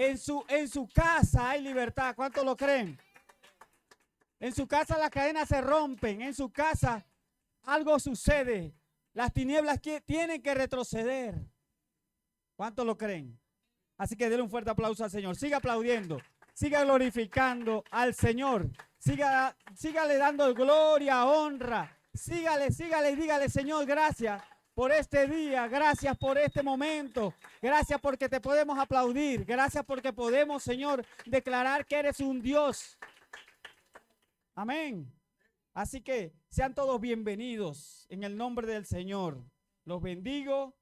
En su casa hay libertad. ¿Cuántos lo creen? En su casa las cadenas se rompen. En su casa algo sucede. Las tinieblas tienen que retroceder. ¿Cuántos lo creen? Así que denle un fuerte aplauso al Señor. Siga aplaudiendo. Siga glorificando al Señor. Sígale dando gloria, honra. Sígale y dígale, Señor, gracias por este día. Gracias por este momento. Gracias porque te podemos aplaudir. Gracias porque podemos, Señor, declarar que eres un Dios. Amén. Así que sean todos bienvenidos en el nombre del Señor. Los bendigo.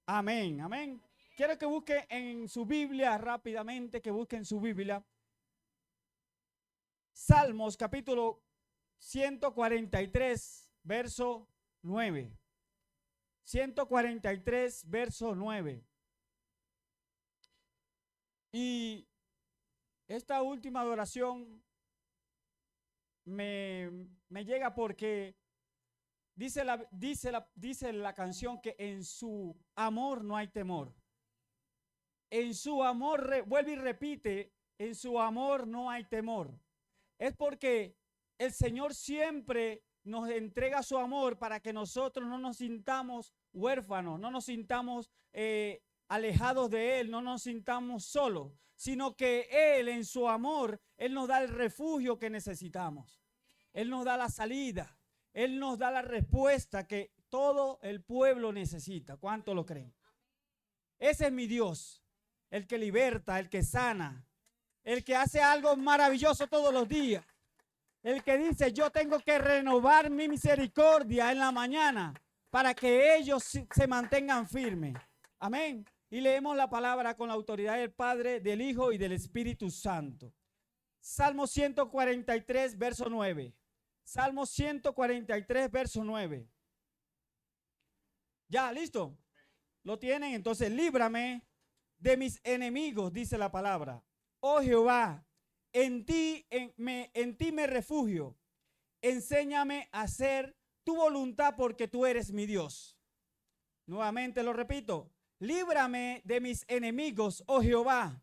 Amén. Amén. Quiero que busquen en su Biblia rápidamente, que busquen su Biblia. Salmos capítulo 143, verso 9. 143, verso 9. Y esta última adoración me llega porque dice la canción que en su amor no hay temor. En su amor, vuelve y repite, en su amor no hay temor. Es porque el Señor siempre nos entrega su amor para que nosotros no nos sintamos huérfanos, no nos sintamos alejados de Él, no nos sintamos solos, sino que Él en su amor, Él nos da el refugio que necesitamos. Él nos da la salida, Él nos da la respuesta que todo el pueblo necesita. ¿Cuánto lo creen? Ese es mi Dios, el que liberta, el que sana, el que hace algo maravilloso todos los días. El que dice, yo tengo que renovar mi misericordia en la mañana para que ellos se mantengan firmes. Amén. Y leemos la palabra con la autoridad del Padre, del Hijo y del Espíritu Santo. Salmo 143, verso 9. Salmo 143, verso 9. ¿Ya? ¿Listo? ¿Lo tienen? Entonces, líbrame de mis enemigos, dice la palabra. Oh Jehová, en ti me refugio. Enséñame a hacer tu voluntad porque tú eres mi Dios. Nuevamente lo repito. Líbrame de mis enemigos, oh Jehová.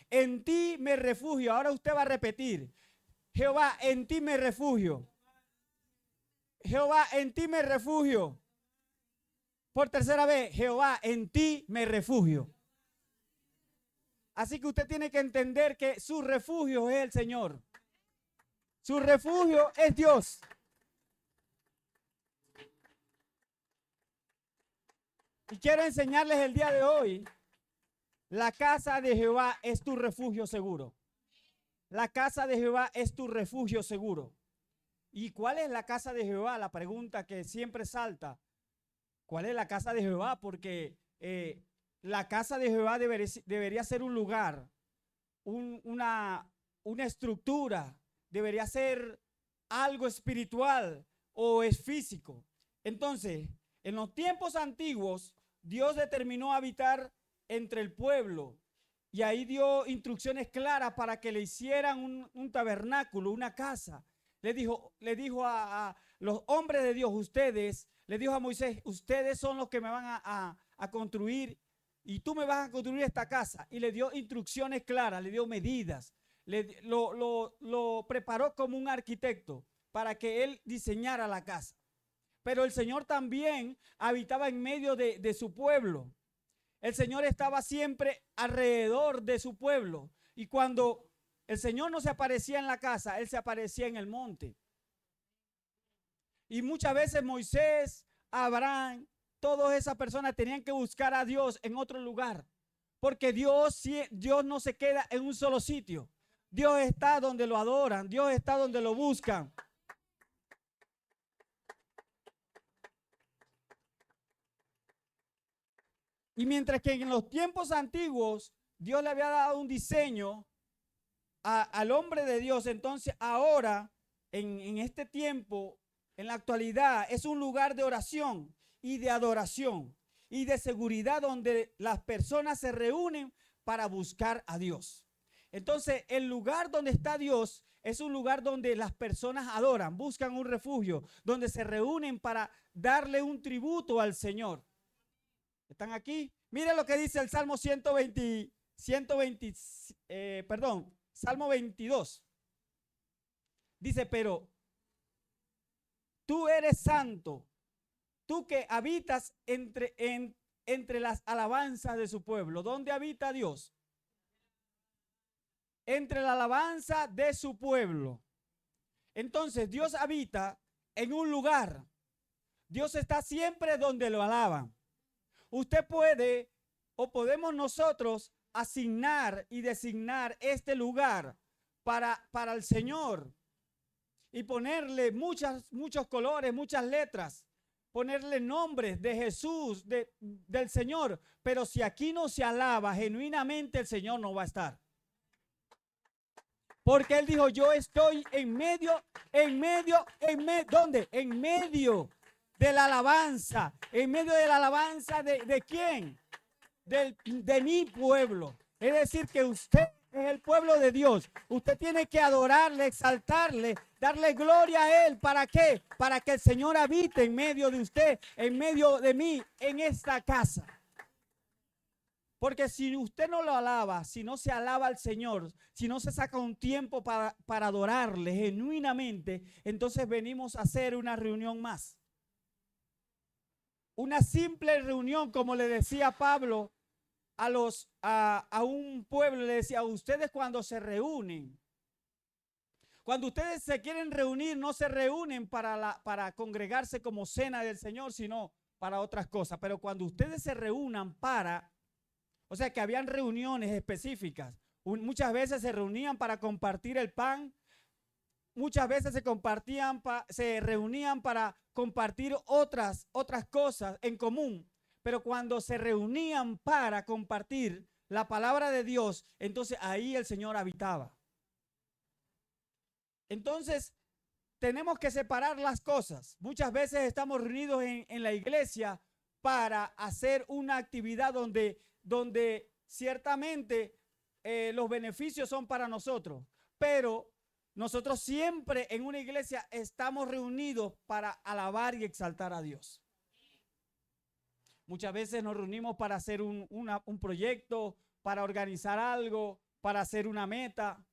En ti me refugio. Ahora usted va a repetir. Jehová, en ti me refugio. Jehová, en ti me refugio. Por tercera vez, Jehová, en ti me refugio. Así que usted tiene que entender que su refugio es el Señor. Su refugio es Dios. Y quiero enseñarles el día de hoy, la casa de Jehová es tu refugio seguro. La casa de Jehová es tu refugio seguro. ¿Y cuál es la casa de Jehová? La pregunta que siempre salta. ¿Cuál es la casa de Jehová? Porque la casa de Jehová debería ser un lugar, una estructura, debería ser algo espiritual o es físico. Entonces, en los tiempos antiguos, Dios determinó habitar entre el pueblo y ahí dio instrucciones claras para que le hicieran un tabernáculo, una casa. Le dijo a los hombres de Dios, ustedes, le dijo a Moisés, ustedes son los que me van a construir y tú me vas a construir esta casa. Y le dio instrucciones claras, le dio medidas, lo preparó como un arquitecto para que él diseñara la casa. Pero el Señor también habitaba en medio de su pueblo. El Señor estaba siempre alrededor de su pueblo. Y cuando el Señor no se aparecía en la casa, Él se aparecía en el monte. Y muchas veces Moisés, Abraham, todas esas personas tenían que buscar a Dios en otro lugar. Porque Dios no se queda en un solo sitio. Dios está donde lo adoran, Dios está donde lo buscan. Y mientras que en los tiempos antiguos Dios le había dado un diseño al hombre de Dios, entonces ahora, en este tiempo, en la actualidad, es un lugar de oración y de adoración y de seguridad donde las personas se reúnen para buscar a Dios. Entonces, el lugar donde está Dios es un lugar donde las personas adoran, buscan un refugio, donde se reúnen para darle un tributo al Señor. ¿Están aquí? Mire lo que dice el Salmo 120, Salmo 22. Dice, pero tú eres santo, tú que habitas entre las alabanzas de su pueblo. ¿Dónde habita Dios? Entre la alabanza de su pueblo. Entonces Dios habita en un lugar. Dios está siempre donde lo alaban. Usted puede o podemos nosotros asignar y designar este lugar para el Señor y ponerle muchos colores, muchas letras, ponerle nombres de Jesús, del Señor. Pero si aquí no se alaba genuinamente, el Señor no va a estar. Porque Él dijo, yo estoy ¿dónde? En medio de la alabanza. ¿En medio de la alabanza de quién? De mi pueblo. Es decir, que usted es el pueblo de Dios. Usted tiene que adorarle, exaltarle, darle gloria a Él. ¿Para qué? Para que el Señor habite en medio de usted, en medio de mí, en esta casa. Porque si usted no lo alaba, si no se alaba al Señor, si no se saca un tiempo para adorarle genuinamente, entonces venimos a hacer una reunión más. Una simple reunión, como le decía Pablo a un pueblo, le decía, ustedes cuando se reúnen, cuando ustedes se quieren reunir, no se reúnen para congregarse como cena del Señor, sino para otras cosas. Pero cuando ustedes se reúnan o sea que habían reuniones específicas. Muchas veces se reunían para compartir el pan. Muchas veces se reunían para compartir otras cosas en común. Pero cuando se reunían para compartir la palabra de Dios, entonces ahí el Señor habitaba. Entonces, tenemos que separar las cosas. Muchas veces estamos reunidos en la iglesia para hacer una actividad donde ciertamente los beneficios son para nosotros, pero nosotros siempre en una iglesia estamos reunidos para alabar y exaltar a Dios. Muchas veces nos reunimos para hacer un proyecto, para organizar algo, para hacer una meta,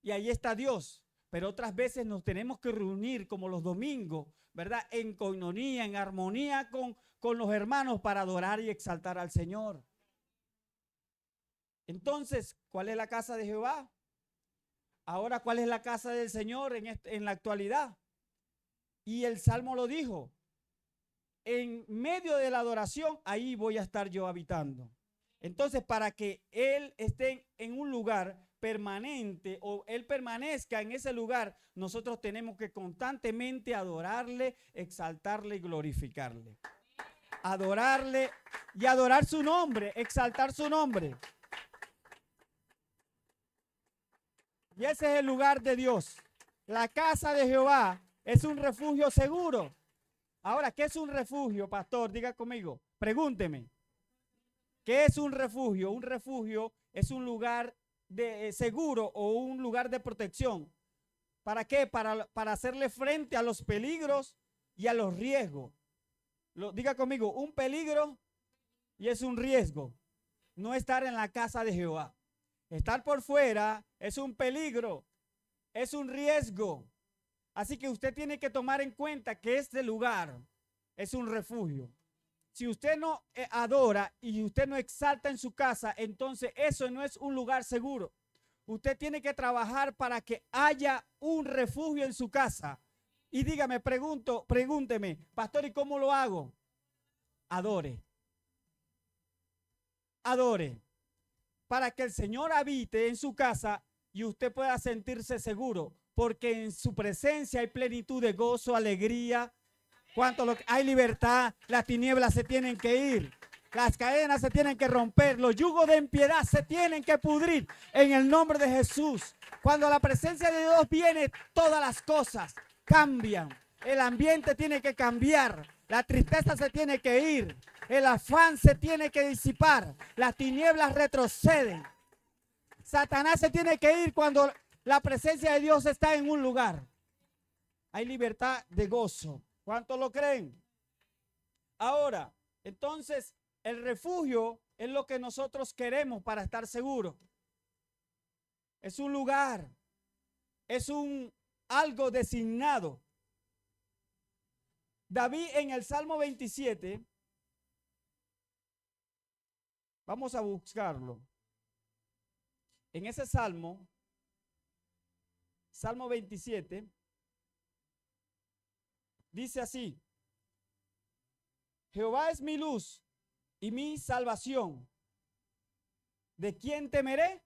y ahí está Dios. Pero otras veces nos tenemos que reunir como los domingos, ¿verdad? En coinonía, en armonía con los hermanos para adorar y exaltar al Señor. Entonces, ¿cuál es la casa de Jehová? Ahora, ¿cuál es la casa del Señor en la actualidad? Y el Salmo lo dijo. En medio de la adoración, ahí voy a estar yo habitando. Entonces, para que Él esté en un lugar permanente o Él permanezca en ese lugar, nosotros tenemos que constantemente adorarle, exaltarle y glorificarle. Adorarle y adorar su nombre, exaltar su nombre. Y ese es el lugar de Dios. La casa de Jehová es un refugio seguro. Ahora, ¿qué es un refugio, pastor? Diga conmigo, pregúnteme. ¿Qué es un refugio? Un refugio es un lugar seguro o un lugar de protección. ¿Para qué? Para hacerle frente a los peligros y a los riesgos. Diga conmigo, un peligro y es un riesgo. No estar en la casa de Jehová. Estar por fuera es un peligro, es un riesgo. Así que usted tiene que tomar en cuenta que este lugar es un refugio. Si usted no adora y usted no exalta en su casa, entonces eso no es un lugar seguro. Usted tiene que trabajar para que haya un refugio en su casa. Y dígame, pregúnteme, pastor, ¿y cómo lo hago? Adore. Adore. Para que el Señor habite en su casa y usted pueda sentirse seguro, porque en su presencia hay plenitud de gozo, alegría. Hay libertad, las tinieblas se tienen que ir, las cadenas se tienen que romper, los yugos de impiedad se tienen que pudrir en el nombre de Jesús. Cuando la presencia de Dios viene, todas las cosas cambian. El ambiente tiene que cambiar, la tristeza se tiene que ir, el afán se tiene que disipar, las tinieblas retroceden. Satanás se tiene que ir cuando la presencia de Dios está en un lugar. Hay libertad de gozo. ¿Cuántos lo creen? Ahora, entonces, el refugio es lo que nosotros queremos para estar seguros. Es un lugar, es algo designado. David en el Salmo 27, vamos a buscarlo. En ese Salmo 27, dice así: Jehová es mi luz y mi salvación. ¿De quién temeré?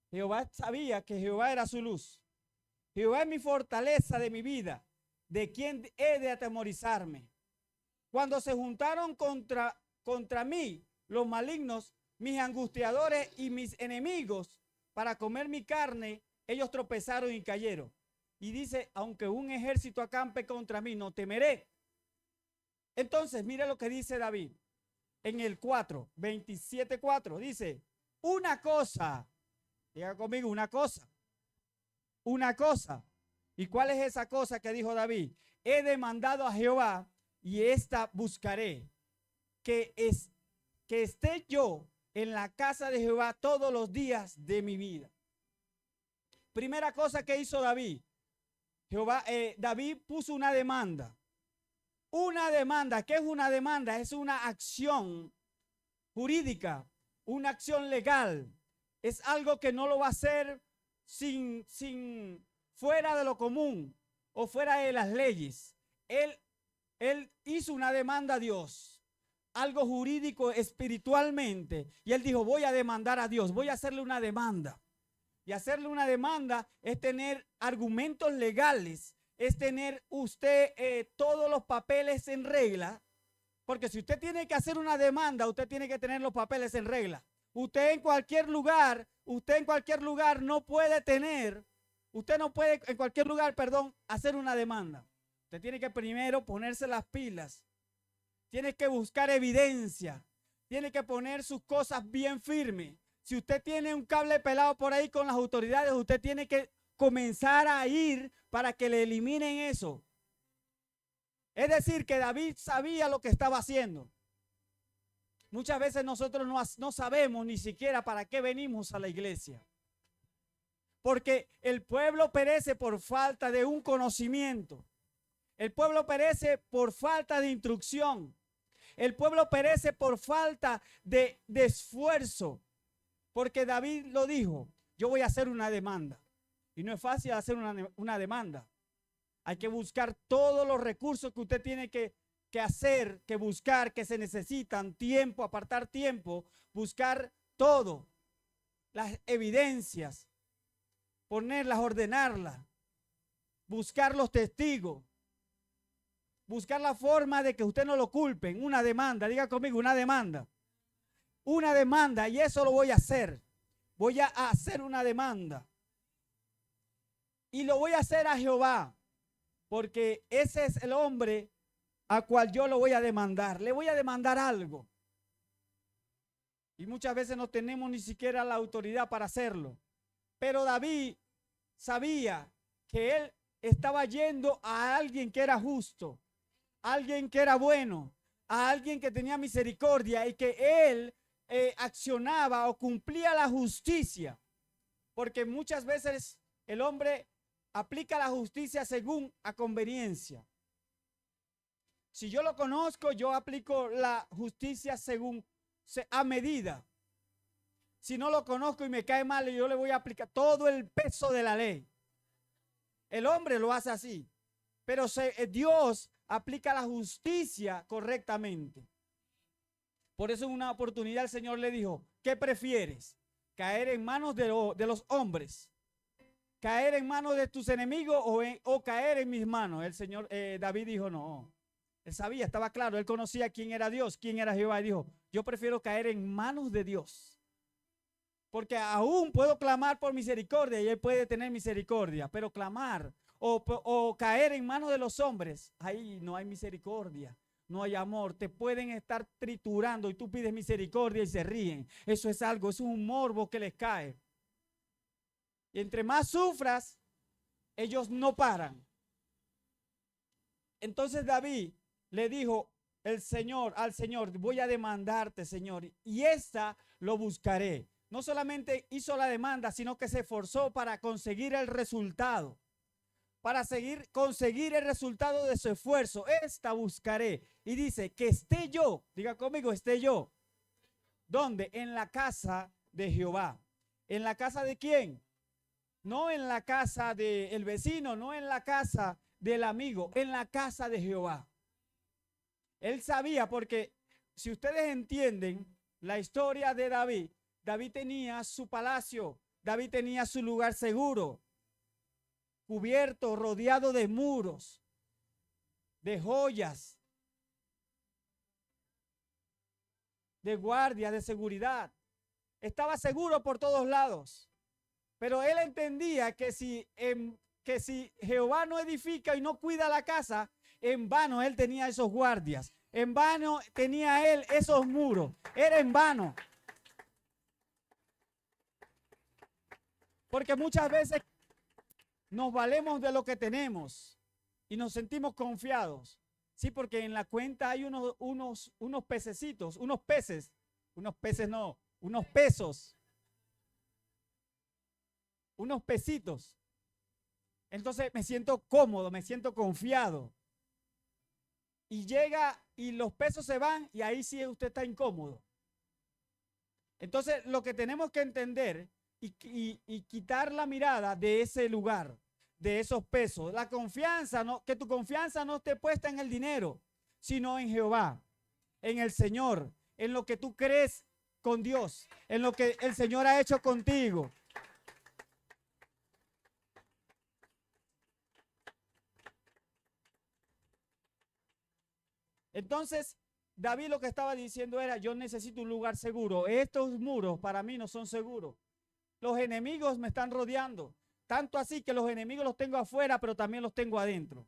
Jehová sabía que Jehová era su luz. Jehová es mi fortaleza de mi vida. ¿De quién he de atemorizarme? Cuando se juntaron contra mí los malignos, mis angustiadores y mis enemigos, para comer mi carne, ellos tropezaron y cayeron. Y dice, aunque un ejército acampe contra mí, no temeré. Entonces, mire lo que dice David en el 27:4. Dice, una cosa, diga conmigo, una cosa. ¿Y cuál es esa cosa que dijo David? He demandado a Jehová y esta buscaré, que esté yo en la casa de Jehová todos los días de mi vida. Primera cosa que hizo David. David puso una demanda. Una demanda. ¿Qué es una demanda? Es una acción jurídica, una acción legal. Es algo que no lo va a hacer sin fuera de lo común o fuera de las leyes. Él hizo una demanda a Dios, algo jurídico espiritualmente, y él dijo, voy a demandar a Dios, voy a hacerle una demanda. Y hacerle una demanda es tener argumentos legales, es tener usted todos los papeles en regla, porque si usted tiene que hacer una demanda, usted tiene que tener los papeles en regla. Usted en cualquier lugar no puede tener, usted no puede en cualquier lugar, hacer una demanda. Usted tiene que primero ponerse las pilas, tiene que buscar evidencia, tiene que poner sus cosas bien firmes. Si usted tiene un cable pelado por ahí con las autoridades, usted tiene que comenzar a ir para que le eliminen eso. Es decir, que David sabía lo que estaba haciendo. Muchas veces nosotros no sabemos ni siquiera para qué venimos a la iglesia. Porque el pueblo perece por falta de un conocimiento. El pueblo perece por falta de instrucción. El pueblo perece por falta de esfuerzo. Porque David lo dijo, yo voy a hacer una demanda. Y no es fácil hacer una demanda. Hay que buscar todos los recursos que usted tiene que hacer, que buscar, que se necesitan, tiempo, apartar tiempo, buscar todo, las evidencias, ponerlas, ordenarlas, buscar los testigos, buscar la forma de que usted no lo culpen, una demanda, diga conmigo, una demanda. Una demanda, y eso lo voy a hacer. Voy a hacer una demanda. Y lo voy a hacer a Jehová, porque ese es el hombre a cual yo lo voy a demandar. Le voy a demandar algo. Y muchas veces no tenemos ni siquiera la autoridad para hacerlo. Pero David sabía que él estaba yendo a alguien que era justo, a alguien que era bueno, a alguien que tenía misericordia y que él accionaba o cumplía la justicia. Porque muchas veces el hombre aplica la justicia según a conveniencia. Si yo lo conozco, yo aplico la justicia según a medida. Si no lo conozco y me cae mal, yo le voy a aplicar todo el peso de la ley. El hombre lo hace así, pero Dios aplica la justicia correctamente. Por eso en una oportunidad el Señor le dijo, ¿qué prefieres? ¿Caer en manos de los hombres? ¿Caer en manos de tus enemigos o caer en mis manos? El Señor, David dijo, no. Él sabía, estaba claro, él conocía quién era Dios, quién era Jehová, y dijo, yo prefiero caer en manos de Dios. Porque aún puedo clamar por misericordia y él puede tener misericordia, pero clamar o caer en manos de los hombres, ahí no hay misericordia. No hay amor, te pueden estar triturando y tú pides misericordia y se ríen. Eso es algo, es un morbo que les cae. Y entre más sufras, ellos no paran. Entonces David le dijo, al Señor, voy a demandarte, Señor, y esta lo buscaré. No solamente hizo la demanda, sino que se esforzó para conseguir el resultado. Para conseguir el resultado de su esfuerzo. Esta buscaré. Y dice, que esté yo, diga conmigo, esté yo. ¿Dónde? En la casa de Jehová. ¿En la casa de quién? No en la casa del vecino, no en la casa del amigo, en la casa de Jehová. Él sabía, porque si ustedes entienden la historia de David, David tenía su palacio, David tenía su lugar seguro, cubierto, rodeado de muros, de joyas, de guardia, de seguridad. Estaba seguro por todos lados. Pero él entendía que si Jehová no edifica y no cuida la casa, en vano él tenía esos guardias. En vano tenía él esos muros. Era en vano. Porque muchas veces nos valemos de lo que tenemos y nos sentimos confiados. Sí, porque en la cuenta hay unos pececitos, unos peces no, unos pesos, unos pesitos. Entonces me siento cómodo, me siento confiado. Y llega y los pesos se van y ahí sí usted está incómodo. Entonces lo que tenemos que entender y quitar la mirada de ese lugar, de esos pesos. La confianza, que tu confianza no esté puesta en el dinero, sino en Jehová, en el Señor, en lo que tú crees con Dios, en lo que el Señor ha hecho contigo. Entonces, David lo que estaba diciendo era, yo necesito un lugar seguro. Estos muros para mí no son seguros. Los enemigos me están rodeando. Tanto así que los enemigos los tengo afuera, pero también los tengo adentro.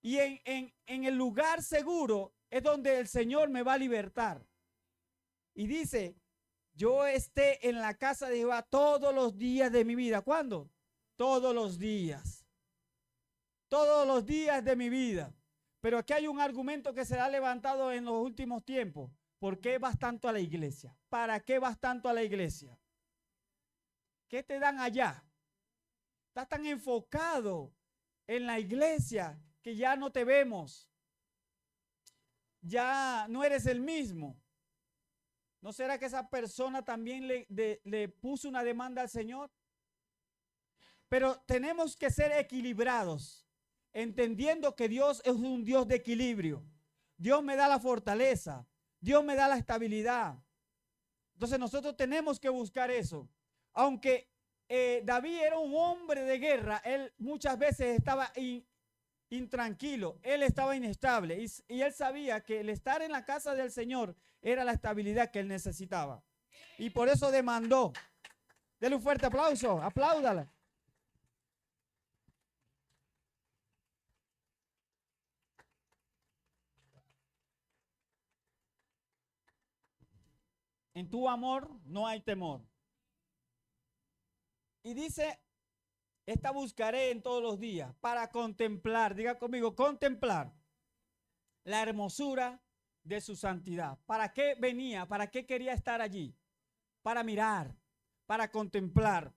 Y en el lugar seguro es donde el Señor me va a libertar. Y dice, yo esté en la casa de Jehová todos los días de mi vida. ¿Cuándo? Todos los días. Todos los días de mi vida. Pero aquí hay un argumento que se ha levantado en los últimos tiempos. ¿Por qué vas tanto a la iglesia? ¿Para qué vas tanto a la iglesia? ¿Qué te dan allá? Estás tan enfocado en la iglesia que ya no te vemos. Ya no eres el mismo. ¿No será que esa persona también le puso una demanda al Señor? Pero tenemos que ser equilibrados, entendiendo que Dios es un Dios de equilibrio. Dios me da la fortaleza. Dios me da la estabilidad. Entonces nosotros tenemos que buscar eso. Aunque David era un hombre de guerra, él muchas veces estaba intranquilo, él estaba inestable y él sabía que el estar en la casa del Señor era la estabilidad que él necesitaba. Y por eso demandó. Dele un fuerte aplauso, apláudala. En tu amor no hay temor. Y dice, esta buscaré en todos los días para contemplar, diga conmigo, contemplar la hermosura de su santidad. ¿Para qué venía? ¿Para qué quería estar allí? Para mirar, para contemplar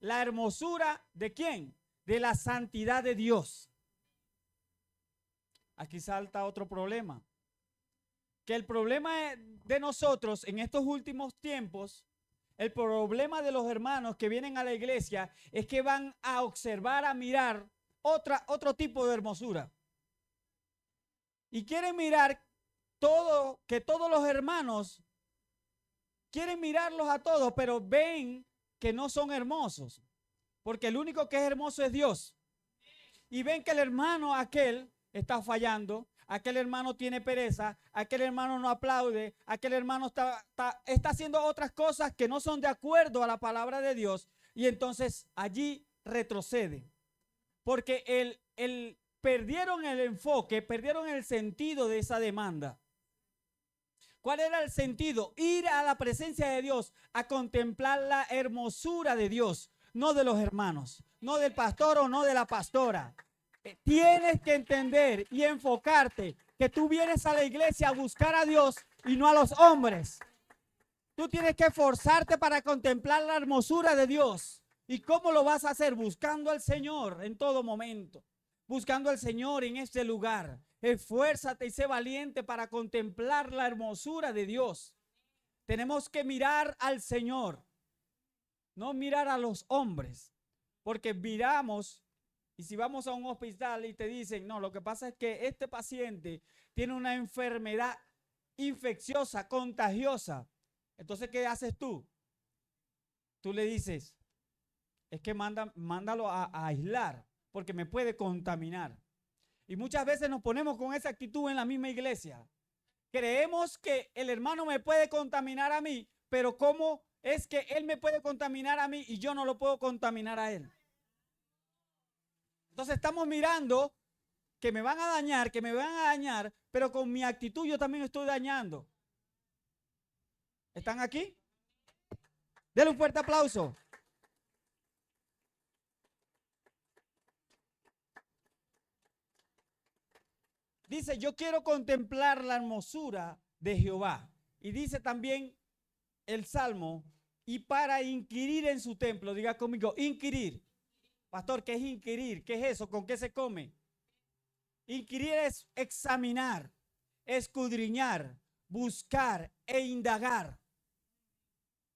la hermosura de ¿quién? De la santidad de Dios. Aquí salta otro problema. Que el problema de nosotros en estos últimos tiempos, el problema de los hermanos que vienen a la iglesia es que van a observar, a mirar otro tipo de hermosura. Y quieren mirar que todos los hermanos quieren mirarlos a todos, pero ven que no son hermosos. Porque el único que es hermoso es Dios. Y ven que el hermano aquel está fallando, aquel hermano tiene pereza, aquel hermano no aplaude, aquel hermano está haciendo otras cosas que no son de acuerdo a la palabra de Dios, y entonces allí retrocede. Porque perdieron el enfoque, perdieron el sentido de esa demanda. ¿Cuál era el sentido? Ir a la presencia de Dios, a contemplar la hermosura de Dios, no de los hermanos, no del pastor o no de la pastora. Tienes que entender y enfocarte que tú vienes a la iglesia a buscar a Dios y no a los hombres. Tú tienes que esforzarte para contemplar la hermosura de Dios. ¿Y cómo lo vas a hacer? Buscando al Señor en todo momento. Buscando al Señor en este lugar. Esfuérzate y sé valiente para contemplar la hermosura de Dios. Tenemos que mirar al Señor, no mirar a los hombres. Porque miramos, y si vamos a un hospital y te dicen, no, lo que pasa es que este paciente tiene una enfermedad infecciosa, contagiosa. Entonces, ¿qué haces tú? Tú le dices, es que mándalo a aislar, porque me puede contaminar. Y muchas veces nos ponemos con esa actitud en la misma iglesia. Creemos que el hermano me puede contaminar a mí, pero ¿cómo es que él me puede contaminar a mí y yo no lo puedo contaminar a él? Entonces estamos mirando que me van a dañar, pero con mi actitud yo también estoy dañando. ¿Están aquí? Denle un fuerte aplauso. Dice, yo quiero contemplar la hermosura de Jehová. Y dice también el Salmo, y para inquirir en su templo, diga conmigo, inquirir. Pastor, ¿qué es inquirir? ¿Qué es eso? ¿Con qué se come? Inquirir es examinar, escudriñar, buscar e indagar.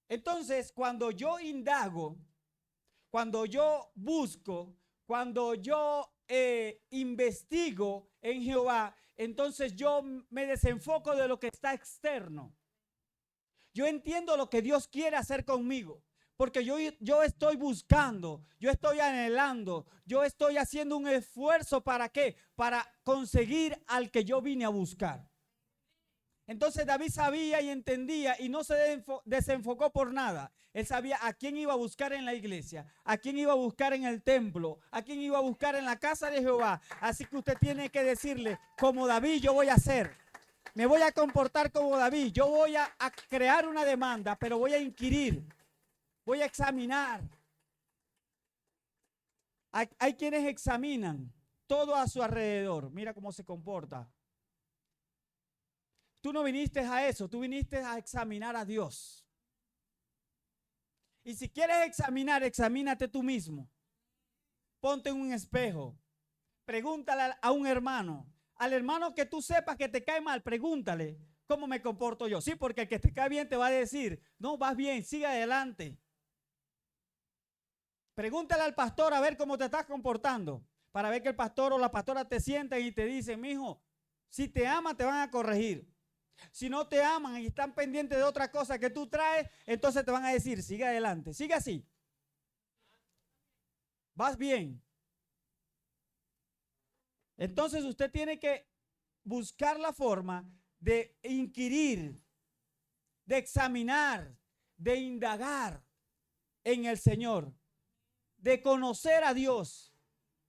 Entonces, cuando yo indago, cuando yo busco, cuando yo investigo en Jehová, entonces yo me desenfoco de lo que está externo. Yo entiendo lo que Dios quiere hacer conmigo. Porque yo estoy buscando, yo estoy anhelando, yo estoy haciendo un esfuerzo. ¿Para qué? Para conseguir al que yo vine a buscar. Entonces David sabía y entendía y no se desenfocó por nada. Él sabía a quién iba a buscar en la iglesia, a quién iba a buscar en el templo, a quién iba a buscar en la casa de Jehová. Así que usted tiene que decirle, como David yo voy a hacer. Me voy a comportar como David. Yo voy a crear una demanda, pero voy a inquirir. Voy a examinar. Hay quienes examinan todo a su alrededor. Mira cómo se comporta. Tú no viniste a eso, tú viniste a examinar a Dios. Y si quieres examinar, examínate tú mismo. Ponte en un espejo. Pregúntale a un hermano. Al hermano que tú sepas que te cae mal, pregúntale, ¿cómo me comporto yo? Sí, porque el que te cae bien te va a decir, no, vas bien, sigue adelante. Pregúntale al pastor a ver cómo te estás comportando, para ver que el pastor o la pastora te sientan y te dicen, mijo, si te aman te van a corregir. Si no te aman y están pendientes de otra cosa que tú traes, entonces te van a decir, sigue adelante, sigue así. Vas bien. Entonces usted tiene que buscar la forma de inquirir, de examinar, de indagar en el Señor, de conocer a Dios,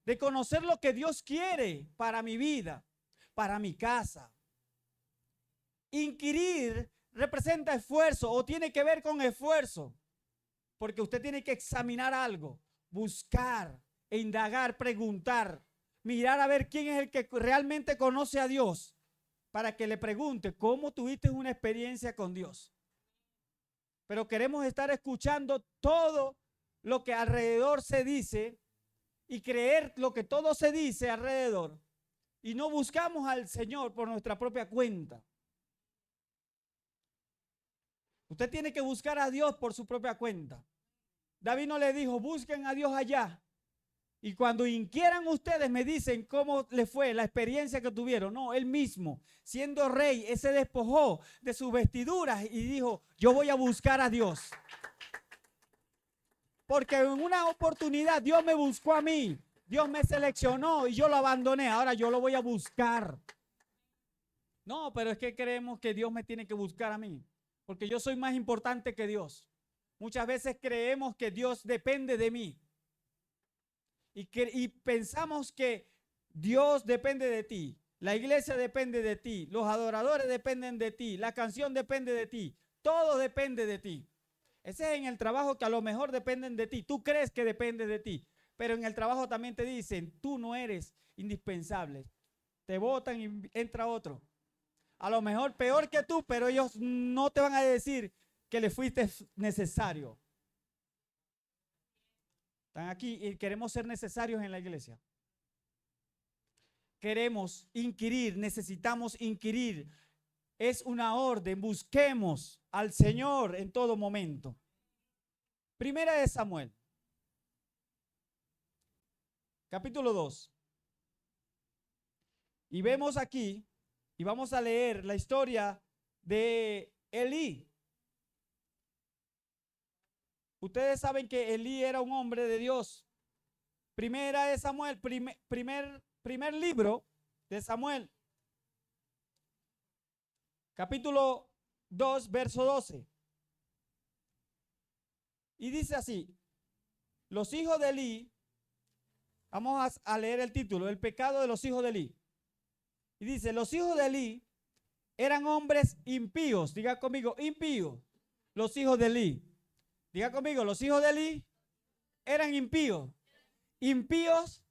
de conocer lo que Dios quiere para mi vida, para mi casa. Inquirir representa esfuerzo o tiene que ver con esfuerzo, porque usted tiene que examinar algo, buscar, indagar, preguntar, mirar a ver quién es el que realmente conoce a Dios, para que le pregunte cómo tuviste una experiencia con Dios. Pero queremos estar escuchando todo lo que alrededor se dice y creer lo que todo se dice alrededor y no buscamos al Señor por nuestra propia cuenta. Usted tiene que buscar a Dios por su propia cuenta. David no le dijo, busquen a Dios allá. Y cuando inquieran ustedes me dicen cómo le fue la experiencia que tuvieron. No, él mismo, siendo rey, él se despojó de sus vestiduras y dijo, yo voy a buscar a Dios. Porque en una oportunidad Dios me buscó a mí. Dios me seleccionó y yo lo abandoné. Ahora yo lo voy a buscar. No, pero es que creemos que Dios me tiene que buscar a mí. Porque yo soy más importante que Dios. Muchas veces creemos que Dios depende de mí. Y pensamos que Dios depende de ti. La iglesia depende de ti. Los adoradores dependen de ti. La canción depende de ti. Todo depende de ti. Ese es en el trabajo que a lo mejor dependen de ti. Tú crees que depende de ti. Pero en el trabajo también te dicen, tú no eres indispensable. te botan y entra otro. A lo mejor peor que tú, pero ellos no te van a decir que le fuiste necesario. Están aquí y queremos ser necesarios en la iglesia. Queremos inquirir, necesitamos inquirir. Es una orden, busquemos al Señor en todo momento. Primera de Samuel, capítulo 2. Y vemos aquí, y vamos a leer la historia de Elí. Ustedes saben que Elí era un hombre de Dios. Primera de Samuel, primer libro de Samuel, capítulo 2, verso 12. Y dice así, los hijos de Elí, vamos a leer el título, el pecado de los hijos de Elí. Y dice, los hijos de Elí eran hombres impíos. Diga conmigo, impíos. Los hijos de Elí. Diga conmigo, los hijos de Elí eran impíos. Impíos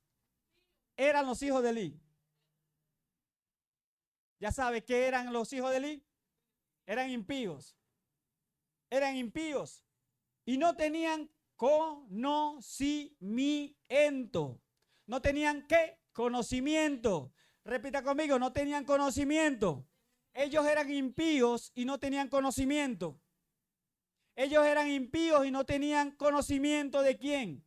eran los hijos de Elí. ¿Ya sabe qué eran los hijos de Elí? Eran impíos. Eran impíos. Y no tenían conocimiento. No tenían ¿qué? Conocimiento. Repita conmigo, no tenían conocimiento. Ellos eran impíos y no tenían conocimiento. Ellos eran impíos y no tenían conocimiento ¿de quién?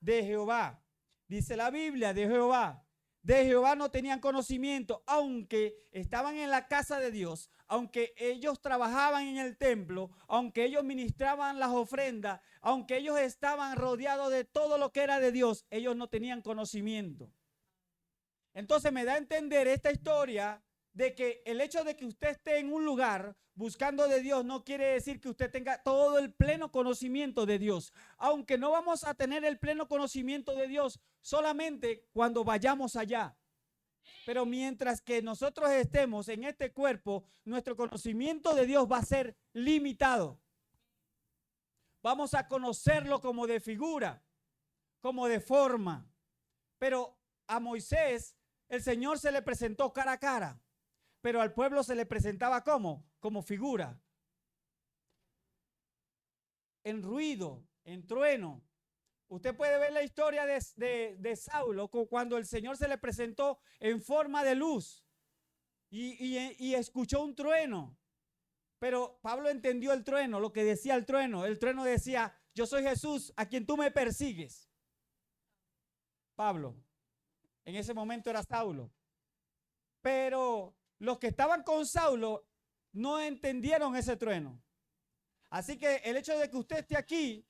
De Jehová. Dice la Biblia, de Jehová. De Jehová no tenían conocimiento, aunque estaban en la casa de Dios, aunque ellos trabajaban en el templo, aunque ellos ministraban las ofrendas, aunque ellos estaban rodeados de todo lo que era de Dios, ellos no tenían conocimiento. Entonces me da a entender esta historia de que el hecho de que usted esté en un lugar buscando de Dios no quiere decir que usted tenga todo el pleno conocimiento de Dios. Aunque no vamos a tener el pleno conocimiento de Dios solamente cuando vayamos allá. Pero mientras que nosotros estemos en este cuerpo, nuestro conocimiento de Dios va a ser limitado. Vamos a conocerlo como de figura, como de forma. Pero a Moisés el Señor se le presentó cara a cara, pero al pueblo se le presentaba como figura. En ruido, en trueno. Usted puede ver la historia de Saulo cuando el Señor se le presentó en forma de luz y escuchó un trueno. Pero Pablo entendió el trueno, lo que decía el trueno. El trueno decía, yo soy Jesús a quien tú me persigues. Pablo. En ese momento era Saulo. Pero los que estaban con Saulo no entendieron ese trueno. Así que el hecho de que usted esté aquí,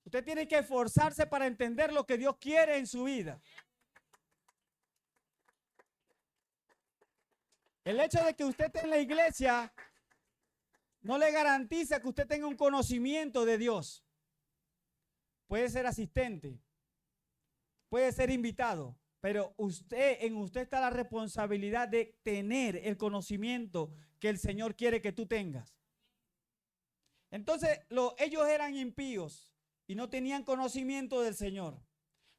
usted tiene que esforzarse para entender lo que Dios quiere en su vida. El hecho de que usted esté en la iglesia no le garantiza que usted tenga un conocimiento de Dios. Puede ser asistente, puede ser invitado, pero en usted está la responsabilidad de tener el conocimiento que el Señor quiere que tú tengas. Entonces, ellos eran impíos y no tenían conocimiento del Señor.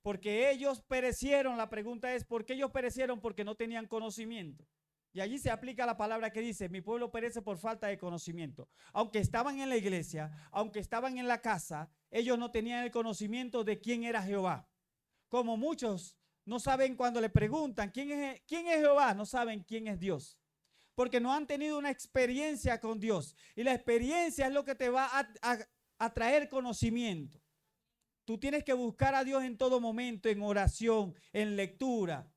Porque ellos perecieron, la pregunta es, ¿por qué ellos perecieron? Porque no tenían conocimiento. Y allí se aplica la palabra que dice, mi pueblo perece por falta de conocimiento. Aunque estaban en la iglesia, aunque estaban en la casa, ellos no tenían el conocimiento de quién era Jehová. Como muchos no saben cuando le preguntan, ¿quién es Jehová? No saben quién es Dios. Porque no han tenido una experiencia con Dios. Y la experiencia es lo que te va a traer conocimiento. Tú tienes que buscar a Dios en todo momento, en oración, en lectura,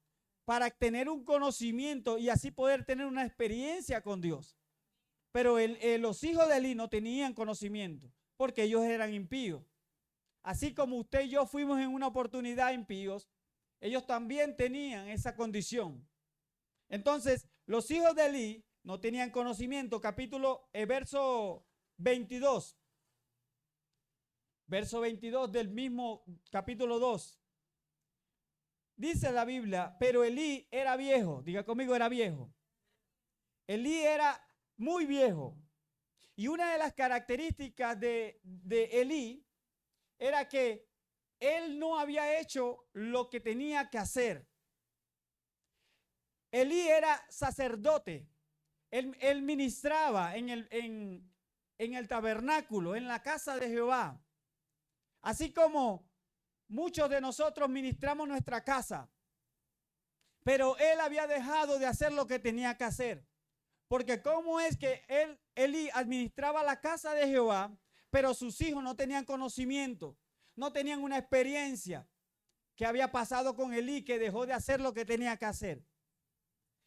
para tener un conocimiento y así poder tener una experiencia con Dios. Pero los hijos de Elí no tenían conocimiento, porque ellos eran impíos. Así como usted y yo fuimos en una oportunidad impíos, ellos también tenían esa condición. Entonces, los hijos de Elí no tenían conocimiento. Verso 22. Verso 22 del mismo capítulo 2. Dice la Biblia, pero Elí era viejo. Diga conmigo, era viejo. Elí era muy viejo. Y una de las características de Elí era que él no había hecho lo que tenía que hacer. Elí era sacerdote. Él ministraba en el tabernáculo, en la casa de Jehová. Así como muchos de nosotros ministramos nuestra casa. Pero él había dejado de hacer lo que tenía que hacer. Porque cómo es que Elí administraba la casa de Jehová, pero sus hijos no tenían conocimiento, no tenían una experiencia que había pasado con Elí, que dejó de hacer lo que tenía que hacer.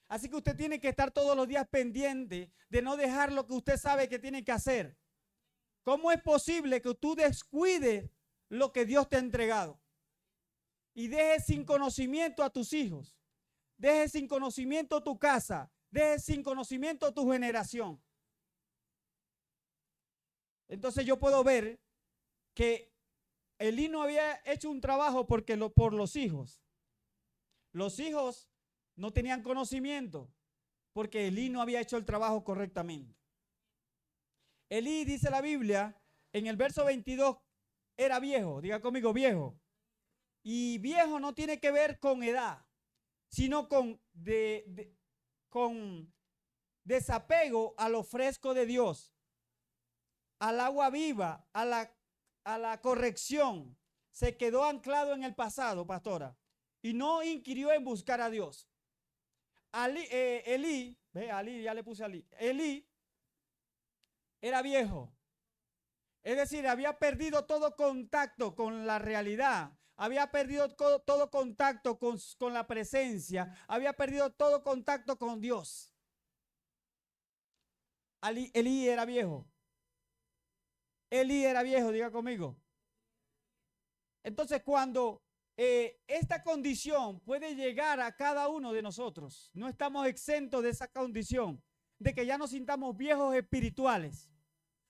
Así que usted tiene que estar todos los días pendiente de no dejar lo que usted sabe que tiene que hacer. ¿Cómo es posible que tú descuides lo que Dios te ha entregado y dejes sin conocimiento a tus hijos, dejes sin conocimiento tu casa, dejes sin conocimiento tu generación? Entonces yo puedo ver que Elí no había hecho un trabajo por los hijos. Los hijos no tenían conocimiento porque Elí no había hecho el trabajo correctamente. Elí, dice la Biblia, en el verso 22, era viejo. Diga conmigo, viejo. Y viejo no tiene que ver con edad, sino con desapego a lo fresco de Dios, al agua viva, a la corrección. Se quedó anclado en el pasado, pastora, y no inquirió en buscar a Dios. Elí, ya le puse Elí. Elí era viejo. Es decir, había perdido todo contacto con la realidad. Había perdido todo contacto con la presencia. Había perdido todo contacto con Dios. Elí era viejo. Elí era viejo, diga conmigo. Entonces, cuando esta condición puede llegar a cada uno de nosotros, no estamos exentos de esa condición, de que ya nos sintamos viejos espirituales,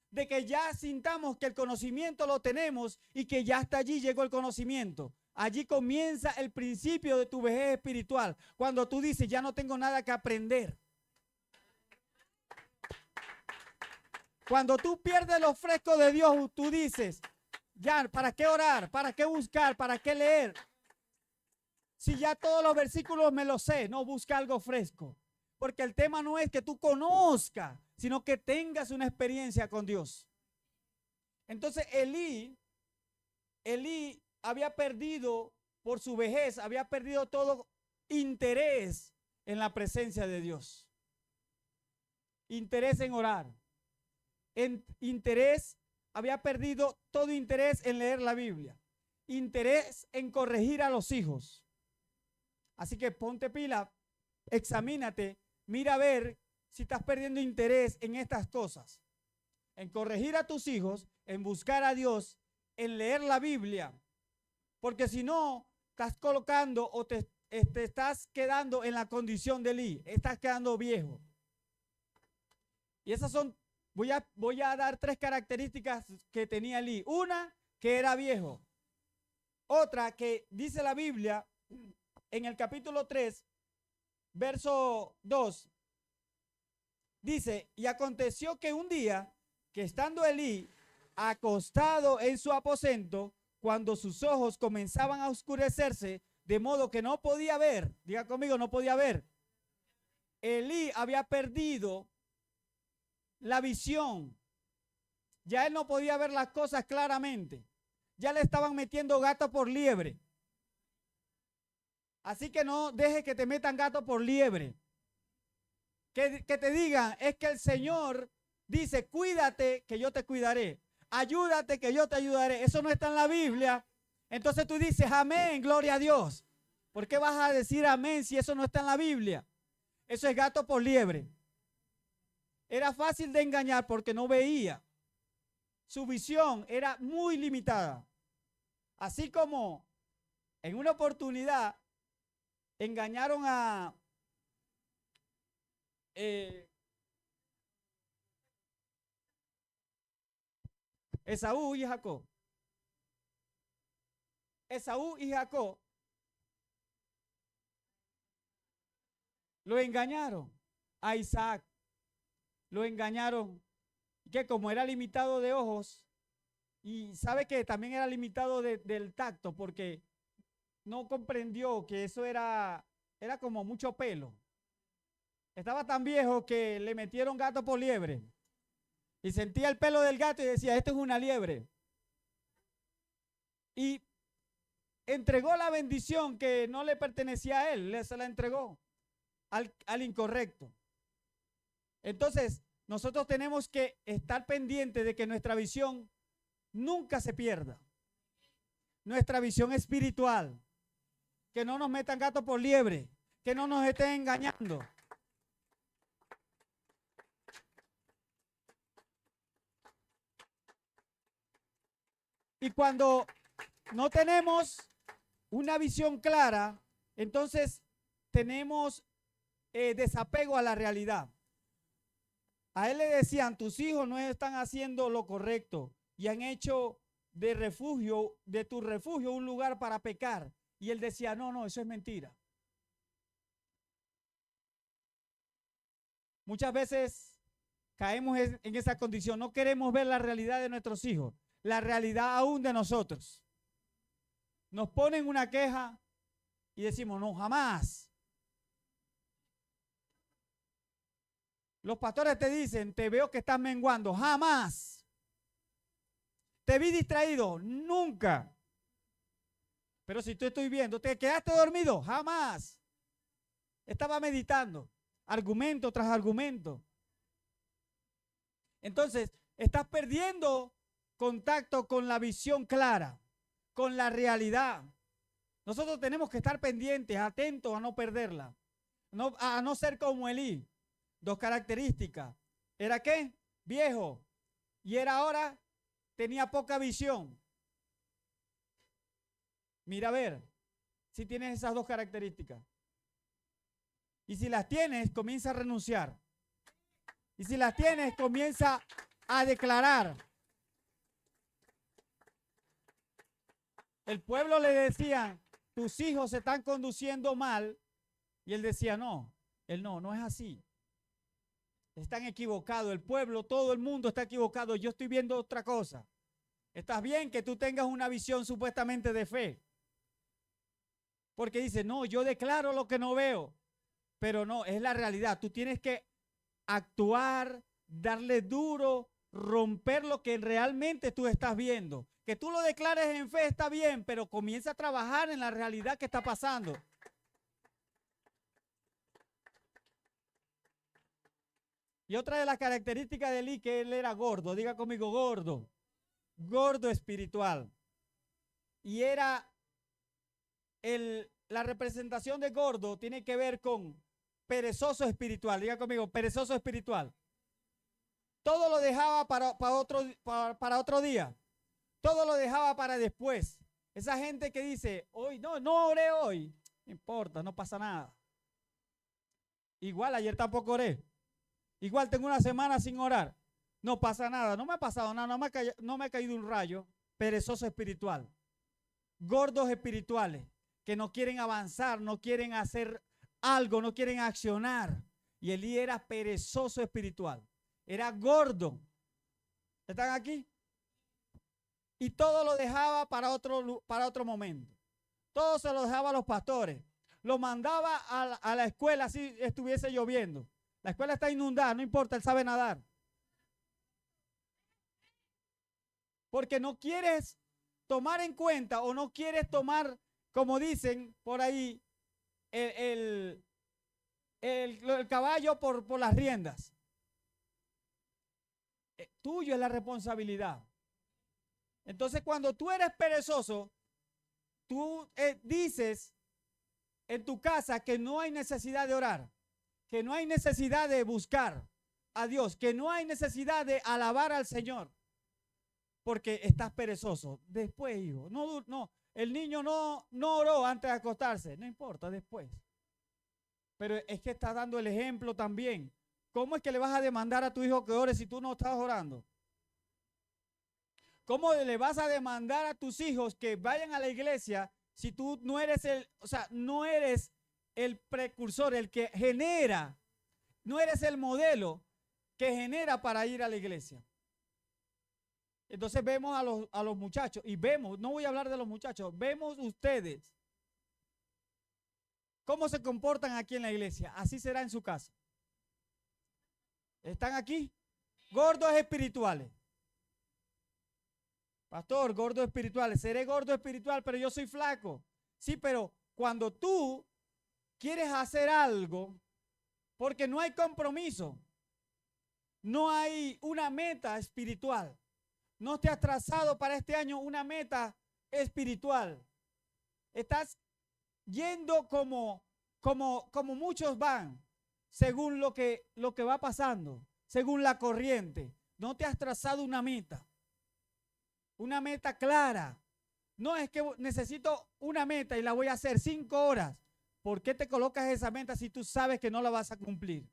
de que ya sintamos que el conocimiento lo tenemos y que ya hasta allí llegó el conocimiento. Allí comienza el principio de tu vejez espiritual, cuando tú dices, ya no tengo nada que aprender. Cuando tú pierdes lo fresco de Dios, tú dices, ya, ¿para qué orar? ¿Para qué buscar? ¿Para qué leer? Si ya todos los versículos me los sé, no, busca algo fresco. Porque el tema no es que tú conozcas, sino que tengas una experiencia con Dios. Entonces Elí había perdido, por su vejez, había perdido todo interés en la presencia de Dios. Interés en orar. Había perdido todo interés en leer la Biblia. Interés en corregir a los hijos. Así que ponte pila, examínate, mira a ver si estás perdiendo interés en estas cosas. En corregir a tus hijos, en buscar a Dios, en leer la Biblia. Porque si no, estás colocando o te estás quedando en la condición de Elí, estás quedando viejo. Y esas son, voy a dar 3 características que tenía Elí. Una, que era viejo. Otra, que dice la Biblia en el capítulo 3, verso 2, dice, y aconteció que un día, que estando Elí acostado en su aposento, cuando sus ojos comenzaban a oscurecerse, de modo que no podía ver, diga conmigo, no podía ver. Elí había perdido la visión. Ya él no podía ver las cosas claramente. Ya le estaban metiendo gato por liebre. Así que no deje que te metan gato por liebre. Que te digan, es que el Señor dice, cuídate que yo te cuidaré. Ayúdate que yo te ayudaré. Eso no está en la Biblia. Entonces tú dices, amén, gloria a Dios. ¿Por qué vas a decir amén si eso no está en la Biblia? Eso es gato por liebre. Era fácil de engañar porque no veía. Su visión era muy limitada. Así como en una oportunidad engañaron a Esaú y Jacob. Esaú y Jacob lo engañaron a Isaac. Lo engañaron que como era limitado de ojos y sabe que también era limitado del tacto porque no comprendió que eso era como mucho pelo. Estaba tan viejo que le metieron gato por liebre. Y sentía el pelo del gato y decía, esto es una liebre. Y entregó la bendición que no le pertenecía a él, se la entregó al incorrecto. Entonces, nosotros tenemos que estar pendientes de que nuestra visión nunca se pierda. Nuestra visión espiritual. Que no nos metan gato por liebre. Que no nos estén engañando. Y cuando no tenemos una visión clara, entonces tenemos desapego a la realidad. A él le decían, tus hijos no están haciendo lo correcto y han hecho de refugio, de tu refugio, un lugar para pecar. Y él decía, no, no, eso es mentira. Muchas veces caemos en esa condición. No queremos ver la realidad de nuestros hijos, la realidad aún de nosotros. Nos ponen una queja y decimos, no, jamás. Los pastores te dicen, te veo que estás menguando, jamás. Te vi distraído, nunca. Pero si tú estoy viendo, ¿te quedaste dormido? Jamás. Estaba meditando, argumento tras argumento. Entonces, estás perdiendo contacto con la visión clara, con la realidad. Nosotros tenemos que estar pendientes, atentos a no perderla, a no ser como Elí. Dos características. ¿Era qué? Viejo. Y era ahora, tenía poca visión. Mira a ver si tienes esas dos características. Y si las tienes, comienza a renunciar. Y si las tienes, comienza a declarar. El pueblo le decía, tus hijos se están conduciendo mal. Y él decía, no, no es así. Están equivocados, el pueblo, todo el mundo está equivocado, yo estoy viendo otra cosa. Estás bien que tú tengas una visión supuestamente de fe. Porque dice, no, yo declaro lo que no veo, pero no, es la realidad. Tú tienes que actuar, darle duro, romper lo que realmente tú estás viendo. Que tú lo declares en fe está bien, pero comienza a trabajar en la realidad que está pasando. Y otra de las características de Elí, que él era gordo, diga conmigo gordo, gordo espiritual. Y era la representación de gordo tiene que ver con perezoso espiritual, diga conmigo, perezoso espiritual. Todo lo dejaba para otro día, todo lo dejaba para después. Esa gente que dice, hoy no oré hoy, no importa, no pasa nada. Igual ayer tampoco oré. Igual tengo una semana sin orar. No pasa nada, no me ha pasado nada, no me ha caído un rayo. Perezoso espiritual. Gordos espirituales que no quieren avanzar, no quieren hacer algo, no quieren accionar. Y Elí era perezoso espiritual. Era gordo. ¿Están aquí? Y todo lo dejaba para otro momento. Todo se lo dejaba a los pastores. Lo mandaba a la escuela si estuviese lloviendo. La escuela está inundada, no importa, él sabe nadar. Porque no quieres tomar en cuenta o no quieres tomar, como dicen por ahí, el caballo por las riendas. Tuyo es la responsabilidad. Entonces, cuando tú eres perezoso, tú dices en tu casa que no hay necesidad de orar, que no hay necesidad de buscar a Dios, que no hay necesidad de alabar al Señor, porque estás perezoso. Después, hijo, no, el niño no oró antes de acostarse, no importa, después. Pero es que estás dando el ejemplo también. ¿Cómo es que le vas a demandar a tu hijo que ore si tú no estás orando? ¿Cómo le vas a demandar a tus hijos que vayan a la iglesia si tú no eres no eres el precursor, el que genera, no eres el modelo que genera para ir a la iglesia? Entonces vemos a los muchachos y vemos, no voy a hablar de los muchachos, vemos ustedes cómo se comportan aquí en la iglesia, así será en su casa. ¿Están aquí? Gordos espirituales. Pastor, gordos espirituales. Seré gordo espiritual, pero yo soy flaco. Sí, pero cuando tú quieres hacer algo, porque no hay compromiso, no hay una meta espiritual, no te has trazado para este año una meta espiritual, estás yendo como muchos van, según lo que va pasando, según la corriente. No te has trazado una meta clara. No es que necesito una meta y la voy a hacer 5 horas. ¿Por qué te colocas esa meta si tú sabes que no la vas a cumplir?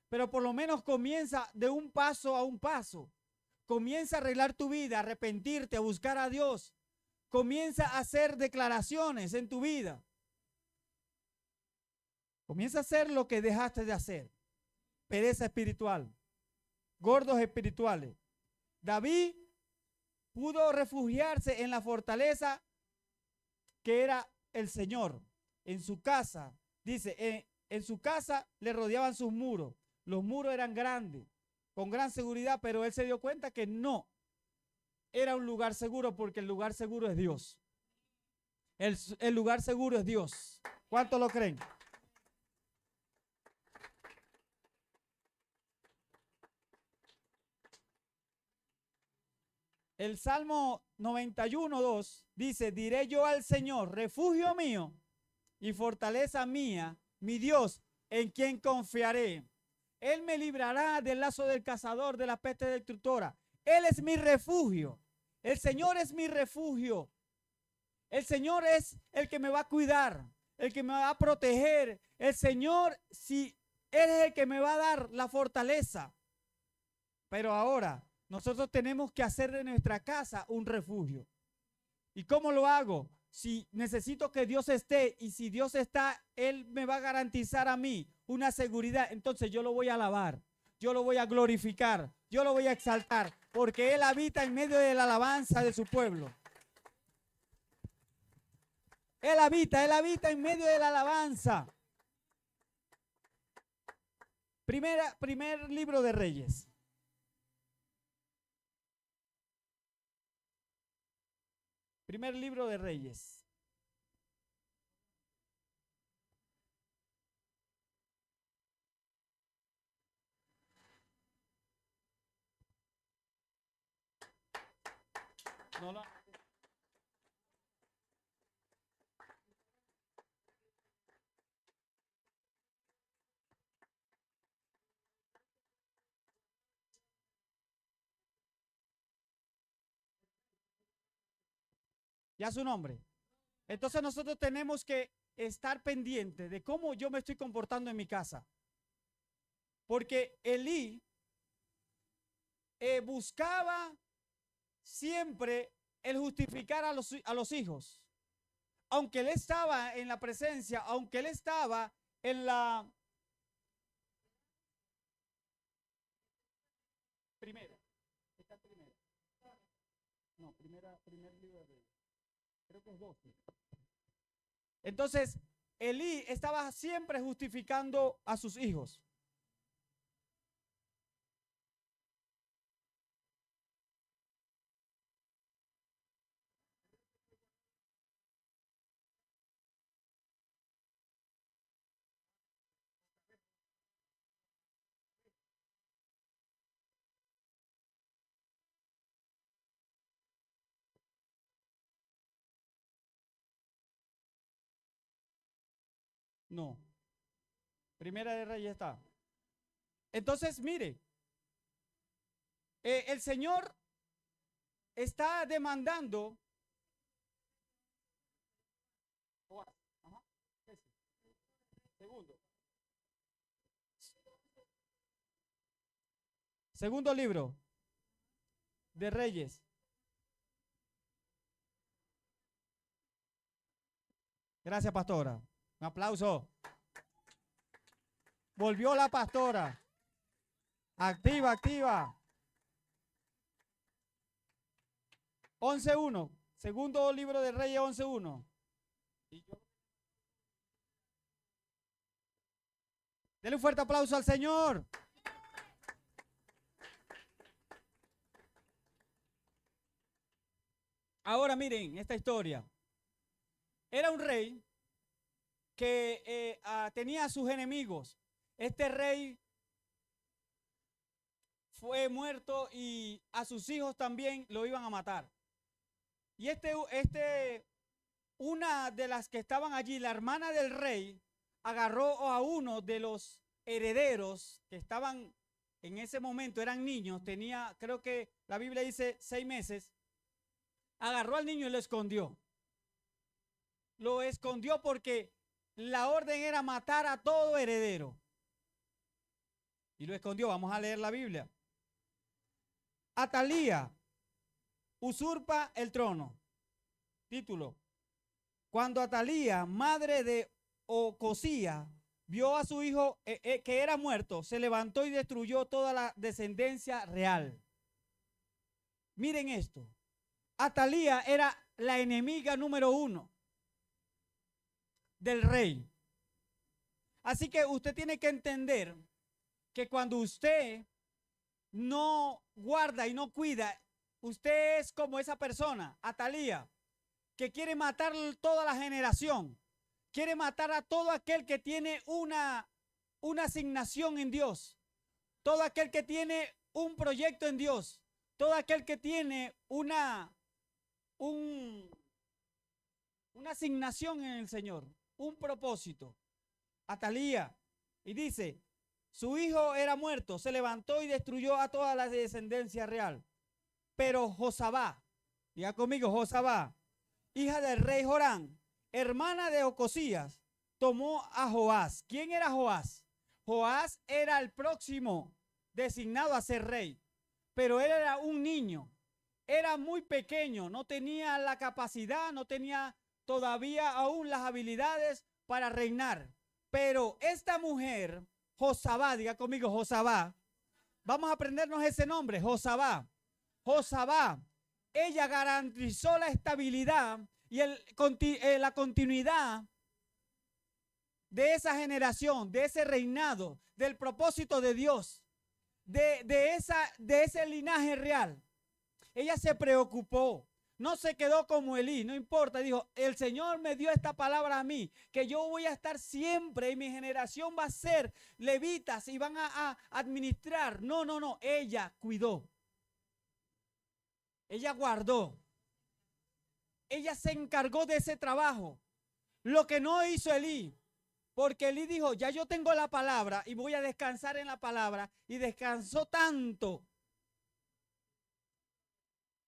Pero por lo menos comienza de un paso a un paso. Comienza a arreglar tu vida, a arrepentirte, a buscar a Dios. Comienza a hacer declaraciones en tu vida. Comienza a hacer lo que dejaste de hacer. Pereza espiritual. Gordos espirituales. David pudo refugiarse en la fortaleza que era el Señor. En su casa, dice, en su casa le rodeaban sus muros. Los muros eran grandes, con gran seguridad, pero él se dio cuenta que no era un lugar seguro, porque el lugar seguro es Dios. El lugar seguro es Dios. ¿Cuántos lo creen? El Salmo 91:2 dice: diré yo al Señor, refugio mío y fortaleza mía, mi Dios, en quien confiaré. Él me librará del lazo del cazador, de la peste destructora. Él es mi refugio. El Señor es mi refugio. El Señor es el que me va a cuidar, el que me va a proteger. El Señor, si Él es el que me va a dar la fortaleza. Pero ahora nosotros tenemos que hacer de nuestra casa un refugio. ¿Y cómo lo hago? Si necesito que Dios esté, y si Dios está, Él me va a garantizar a mí una seguridad. Entonces yo lo voy a alabar, yo lo voy a glorificar, yo lo voy a exaltar, porque Él habita en medio de la alabanza de su pueblo. Él habita en medio de la alabanza. Primer libro de Reyes. Primer libro de Reyes. No, no. Ya su nombre. Entonces nosotros tenemos que estar pendientes de cómo yo me estoy comportando en mi casa. Porque Elí buscaba siempre el justificar a los hijos. Aunque él estaba en la presencia, aunque él estaba en la primera. Está primera. No, primer libro de Reyes. Creo que es 12. Entonces, Elí estaba siempre justificando a sus hijos. No. Primera de Reyes está. Entonces, mire, el Señor está demandando. Ajá, segundo. Segundo libro de Reyes. Gracias, pastora. Un aplauso. Volvió la pastora. Activa, activa. 11:1. Segundo libro de Reyes 11:1. Denle un fuerte aplauso al Señor. Ahora miren esta historia. Era un rey que tenía a sus enemigos. Este rey fue muerto y a sus hijos también lo iban a matar. Y una de las que estaban allí, la hermana del rey, agarró a uno de los herederos que estaban en ese momento, eran niños, tenía, creo que la Biblia dice 6 meses, agarró al niño y lo escondió. Lo escondió porque la orden era matar a todo heredero. Y lo escondió. Vamos a leer la Biblia. Atalía usurpa el trono. Título. Cuando Atalía, madre de Ocosía, vio a su hijo que era muerto, se levantó y destruyó toda la descendencia real. Miren esto. Atalía era la enemiga número 1 del rey. Así que usted tiene que entender que cuando usted no guarda y no cuida, usted es como esa persona, Atalía, que quiere matar toda la generación, quiere matar a todo aquel que tiene una asignación en Dios, todo aquel que tiene un proyecto en Dios, todo aquel que tiene una asignación en el Señor, un propósito. Atalía, y dice, su hijo era muerto, se levantó y destruyó a toda la descendencia real. Pero Josabá, diga conmigo, Josabá, hija del rey Jorán, hermana de Ocosías, tomó a Joás. ¿Quién era Joás? Joás era el próximo designado a ser rey, pero él era un niño, era muy pequeño, no tenía la capacidad, no tenía todavía aún las habilidades para reinar. Pero esta mujer, Josabá, diga conmigo, Josabá, vamos a aprendernos ese nombre, Josabá. Josabá, ella garantizó la estabilidad y la continuidad de esa generación, de ese reinado, del propósito de Dios, de ese linaje real. Ella se preocupó, no se quedó como Elí, no importa, dijo, el Señor me dio esta palabra a mí, que yo voy a estar siempre y mi generación va a ser levitas y van a administrar. No, ella cuidó, ella guardó, ella se encargó de ese trabajo, lo que no hizo Elí. Porque Elí dijo, ya yo tengo la palabra y voy a descansar en la palabra, y descansó tanto.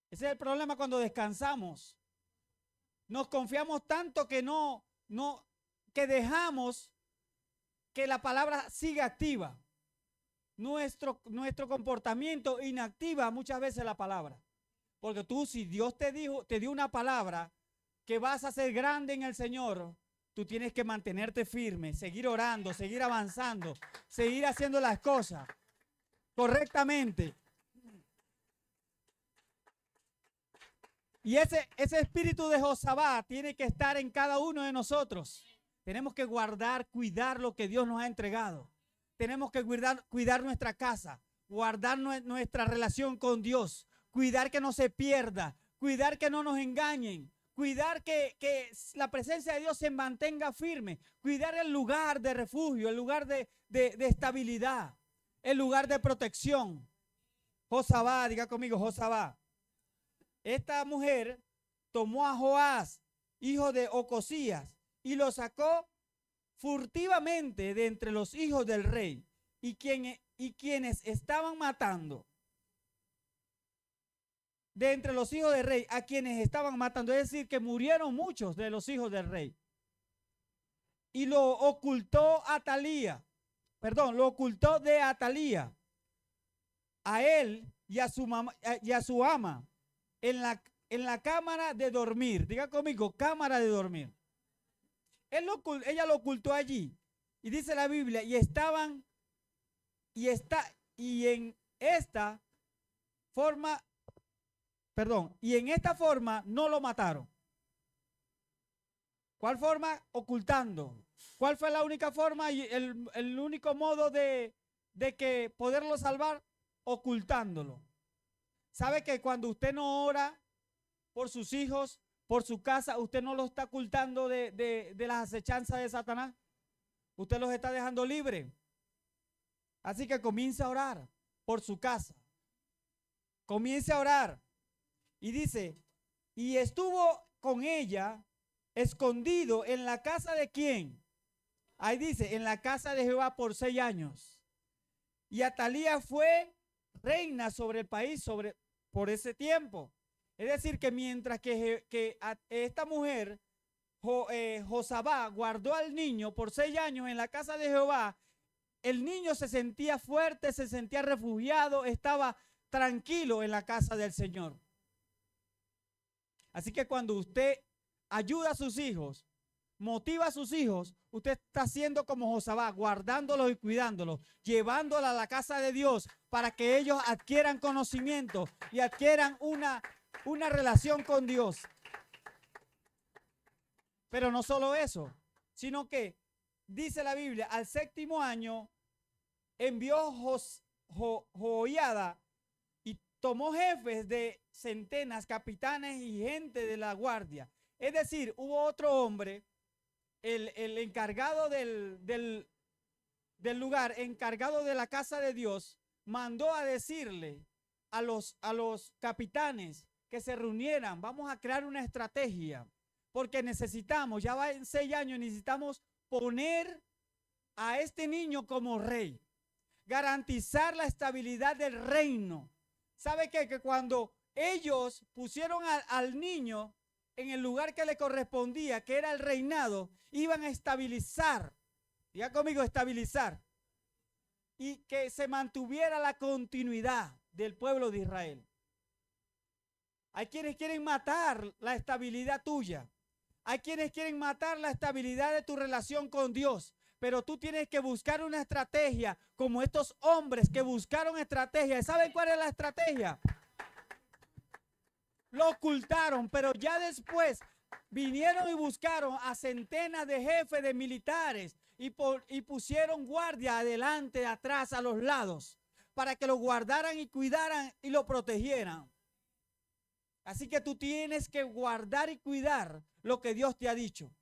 Ese es el problema cuando descansamos. Nos confiamos tanto que que dejamos que la palabra siga activa. Nuestro comportamiento inactiva muchas veces la palabra. Porque tú, si Dios te dio una palabra que vas a ser grande en el Señor, tú tienes que mantenerte firme, seguir orando, seguir avanzando, seguir haciendo las cosas correctamente. Y ese espíritu de Josabá tiene que estar en cada uno de nosotros. Tenemos que guardar, cuidar lo que Dios nos ha entregado. Tenemos que cuidar nuestra casa, guardar nuestra relación con Dios, cuidar que no se pierda, cuidar que no nos engañen, cuidar que la presencia de Dios se mantenga firme, cuidar el lugar de refugio, el lugar de estabilidad, el lugar de protección. Josabá, diga conmigo, Josabá. Esta mujer tomó a Joás, hijo de Ocosías, y lo sacó furtivamente de entre los hijos del rey y quienes estaban matando. De entre los hijos del rey, a quienes estaban matando, es decir, que murieron muchos de los hijos del rey. Y lo ocultó lo ocultó de Atalía, a él y a su ama, en la cámara de dormir. Diga conmigo, cámara de dormir. Ella lo ocultó allí. Y dice la Biblia, y en esta forma no lo mataron. ¿Cuál forma? Ocultando. ¿Cuál fue la única forma y el único modo de que poderlo salvar? Ocultándolo. ¿Sabe que cuando usted no ora por sus hijos, por su casa, usted no los está ocultando de las acechanzas de Satanás. Usted los está dejando libres. Así que comience a orar por su casa. Comience a orar. Y dice, y estuvo con ella escondido en la casa de ¿quién? Ahí dice, en la casa de Jehová por 6 años. Y Atalía fue reina sobre el país por ese tiempo. Es decir, que mientras que esta mujer, Josabá, guardó al niño por 6 años en la casa de Jehová, el niño se sentía fuerte, se sentía refugiado, estaba tranquilo en la casa del Señor. Así que cuando usted ayuda a sus hijos, motiva a sus hijos, usted está haciendo como Josabá, guardándolos y cuidándolos, llevándolos a la casa de Dios para que ellos adquieran conocimiento y adquieran una relación con Dios. Pero no solo eso, sino que dice la Biblia, al 7º año envió Joiada y tomó jefes de centenas, capitanes y gente de la guardia. Es decir, hubo otro hombre, el encargado del lugar, encargado de la casa de Dios, mandó a decirle a los capitanes que se reunieran, vamos a crear una estrategia, porque necesitamos, ya va en 6 años, necesitamos poner a este niño como rey, garantizar la estabilidad del reino. ¿Sabe qué? Que cuando ellos pusieron al niño en el lugar que le correspondía, que era el reinado, iban a estabilizar, diga conmigo, estabilizar, y que se mantuviera la continuidad del pueblo de Israel. Hay quienes quieren matar la estabilidad tuya. Hay quienes quieren matar la estabilidad de tu relación con Dios. Pero tú tienes que buscar una estrategia como estos hombres que buscaron estrategia. ¿Saben cuál es la estrategia? Lo ocultaron, pero ya después vinieron y buscaron a centenas de jefes de militares y pusieron guardia adelante, atrás, a los lados, para que lo guardaran y cuidaran y lo protegieran. Así que tú tienes que guardar y cuidar lo que Dios te ha dicho.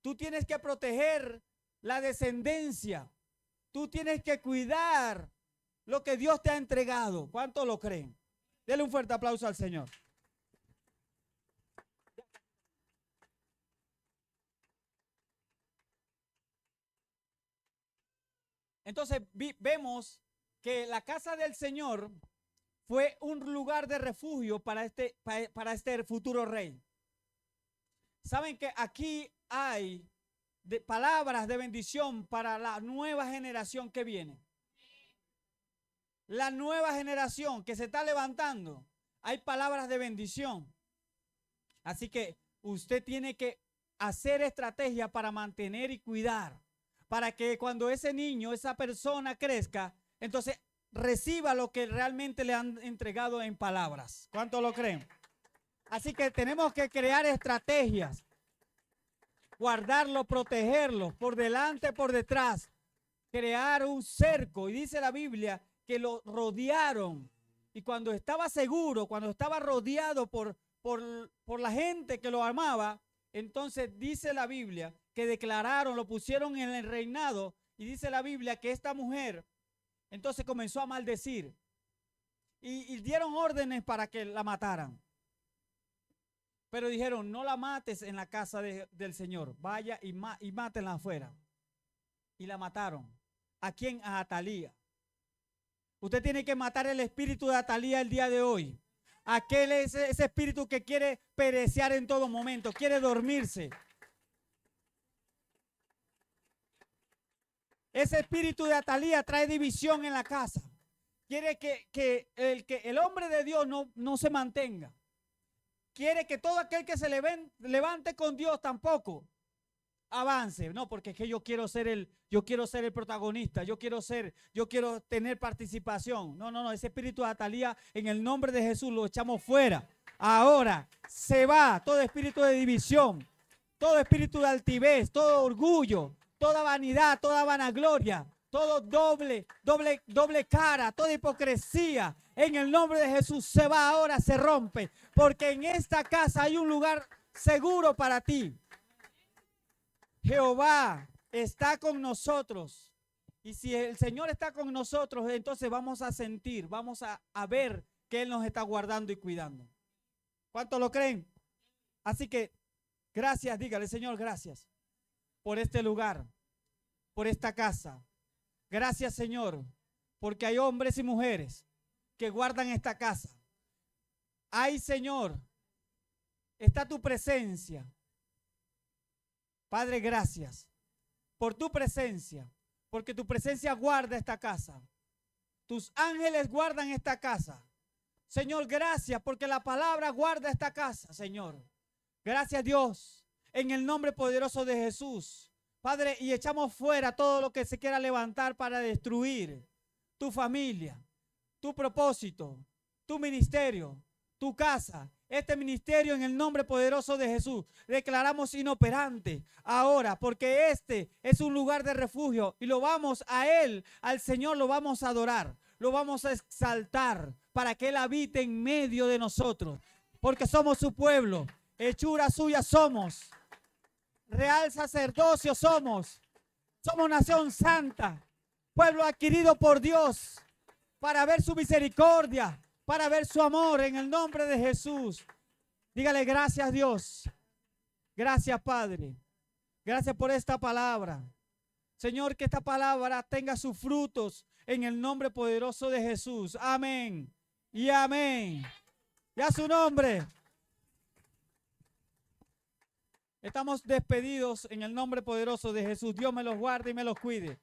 Tú tienes que proteger la descendencia. Tú tienes que cuidar lo que Dios te ha entregado. ¿Cuántos lo creen? Denle un fuerte aplauso al Señor. Entonces vemos que la casa del Señor fue un lugar de refugio para este futuro rey. Saben que aquí hay palabras de bendición para la nueva generación que viene. La nueva generación que se está levantando, hay palabras de bendición. Así que usted tiene que hacer estrategia para mantener y cuidar, para que cuando ese niño, esa persona crezca, entonces reciba lo que realmente le han entregado en palabras. ¿Cuántos lo creen? Así que tenemos que crear estrategias, guardarlo, protegerlo, por delante, por detrás, crear un cerco. Y dice la Biblia que lo rodearon. Y cuando estaba seguro, cuando estaba rodeado por la gente que lo amaba, entonces dice la Biblia que declararon, lo pusieron en el reinado. Y dice la Biblia que esta mujer entonces comenzó a maldecir y dieron órdenes para que la mataran. Pero dijeron, no la mates en la casa del Señor, vaya y mátenla afuera. Y la mataron. ¿A quién? A Atalía. Usted tiene que matar el espíritu de Atalía el día de hoy. Aquel es ese espíritu que quiere perecear en todo momento, quiere dormirse. Ese espíritu de Atalía trae división en la casa. Quiere que el hombre de Dios no se mantenga. Quiere que todo aquel que se levante con Dios tampoco avance. No, porque es que yo quiero ser el protagonista. Yo quiero tener participación. No. Ese espíritu de Atalía, en el nombre de Jesús, lo echamos fuera. Ahora se va todo espíritu de división, todo espíritu de altivez, todo orgullo, toda vanidad, toda vanagloria. todo doble cara, toda hipocresía, en el nombre de Jesús se va ahora, se rompe, porque en esta casa hay un lugar seguro para ti. Jehová está con nosotros. Y si el Señor está con nosotros, entonces vamos a sentir, vamos a ver que Él nos está guardando y cuidando. ¿Cuántos lo creen? Así que gracias, dígale, Señor, gracias por este lugar, por esta casa. Gracias, Señor, porque hay hombres y mujeres que guardan esta casa. Ay, Señor, está tu presencia. Padre, gracias por tu presencia, porque tu presencia guarda esta casa. Tus ángeles guardan esta casa. Señor, gracias porque la palabra guarda esta casa, Señor. Gracias, Dios, en el nombre poderoso de Jesús. Padre, y echamos fuera todo lo que se quiera levantar para destruir tu familia, tu propósito, tu ministerio, tu casa, este ministerio en el nombre poderoso de Jesús. Declaramos inoperante ahora, porque este es un lugar de refugio y lo vamos a Él, al Señor lo vamos a adorar, lo vamos a exaltar para que Él habite en medio de nosotros, porque somos su pueblo, hechura suya somos, real sacerdocio somos nación santa, pueblo adquirido por Dios para ver su misericordia, para ver su amor en el nombre de Jesús. Dígale gracias, Dios. Gracias, Padre. Gracias por esta palabra. Señor, que esta palabra tenga sus frutos en el nombre poderoso de Jesús. Amén y amén. Y a su nombre. Estamos despedidos en el nombre poderoso de Jesús. Dios me los guarde y me los cuide.